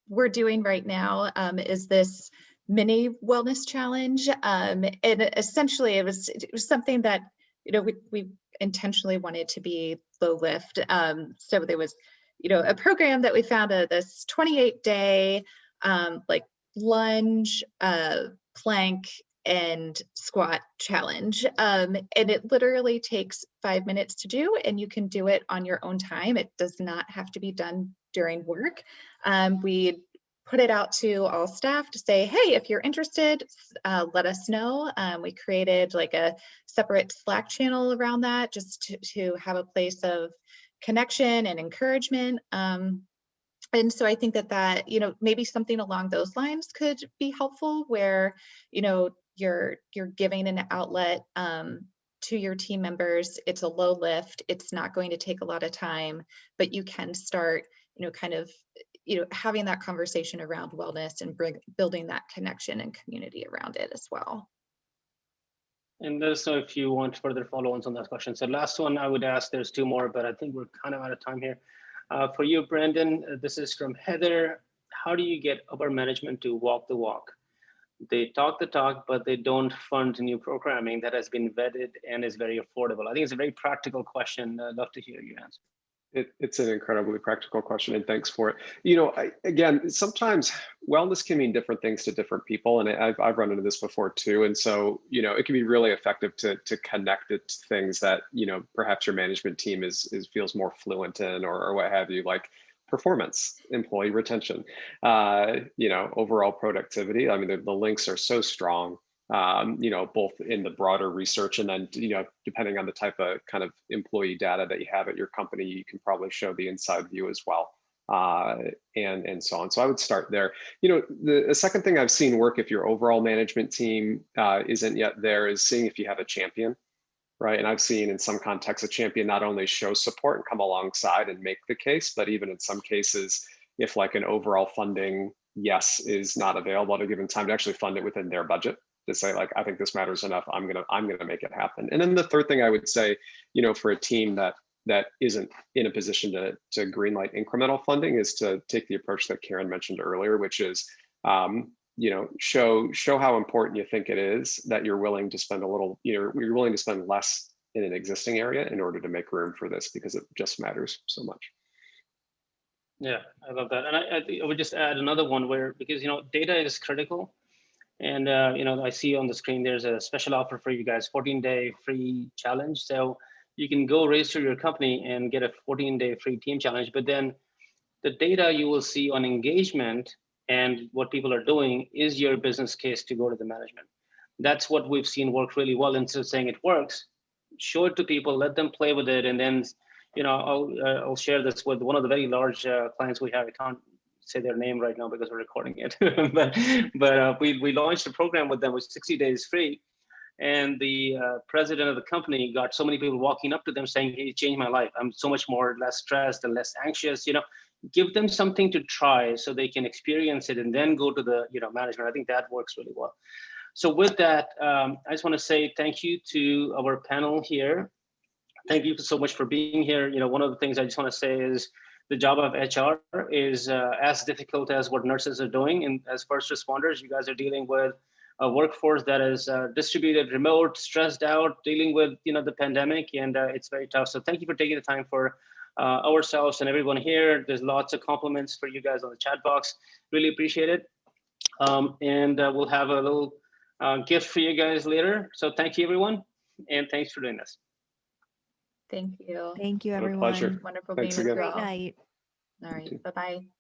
we're doing right now is this mini wellness challenge, and essentially it was something that we intentionally wanted to be low lift. So there was a program that we found, this 28-day like lunge, plank, and squat challenge. And it literally takes 5 minutes to do, and you can do it on your own time. It does not have to be done during work. We put it out to all staff to say, hey, if you're interested, let us know. We created like a separate Slack channel around that, just to have a place of connection and encouragement. And so I think that maybe something along those lines could be helpful, where you're giving an outlet to your team members. It's a low lift. It's not going to take a lot of time, but you can start kind of having that conversation around wellness and building that connection and community around it as well. And let us know if you want further follow-ons on that question. So last one I would ask, there's 2 more, but I think we're kind of out of time here. For you, Brandon, this is from Heather. How do you get upper management to walk the walk? They talk the talk, but they don't fund new programming that has been vetted and is very affordable. I think it's a very practical question. I'd love to hear your answer. It's an incredibly practical question, and thanks for it. You know, again, sometimes wellness can mean different things to different people, and I've run into this before too. And so, you know, it can be really effective to connect it to things that, you know, perhaps your management team feels more fluent in, or what have you, like performance, employee retention, you know, overall productivity. I mean, the links are so strong. You know, both in the broader research, and then, you know, depending on the type of kind of employee data that you have at your company, you can probably show the inside view as well, and so on. So I would start there. You know, the second thing I've seen work if your overall management team isn't yet there is seeing if you have a champion, right? And I've seen in some contexts a champion not only show support and come alongside and make the case, but even in some cases, if like an overall funding yes is not available at a given time, to actually fund it within their budget, to say like, I think this matters enough, I'm gonna make it happen. And then the third thing I would say, you know, for a team that isn't in a position to greenlight incremental funding, is to take the approach that Karen mentioned earlier, which is, you know, show how important you think it is, that you're willing to spend a little, you know, you're willing to spend less in an existing area in order to make room for this, because it just matters so much. Yeah, I love that. And I would just add another one where, because, you know, data is critical. And, you know, I see on the screen, there's a special offer for you guys, 14-day free challenge. So you can go register your company and get a 14-day free team challenge. But then the data you will see on engagement and what people are doing is your business case to go to the management. That's what we've seen work really well. Instead of saying it works, show it to people, let them play with it. And then, you know, I'll share this with one of the very large clients we have. I can't say their name right now because we're recording it, but we launched a program with them with 60 days free. And the president of the company got so many people walking up to them saying, "Hey, it changed my life. I'm so much less stressed and less anxious." You know, give them something to try so they can experience it and then go to the, you know, management. I think that works really well. So with that, I just want to say thank you to our panel here. Thank you so much for being here. You know, one of the things I just want to say is the job of HR is as difficult as what nurses are doing. And as first responders, you guys are dealing with a workforce that is distributed, remote, stressed out, dealing with, you know, the pandemic, and it's very tough. So thank you for taking the time for ourselves and everyone here. There's lots of compliments for you guys on the chat box. Really appreciate it. And we'll have a little gift for you guys later. So thank you, everyone, and thanks for doing this. Thank you. Thank you, What a everyone. pleasure. Wonderful Thanks being with again. you Great all. night. All right. Bye-bye.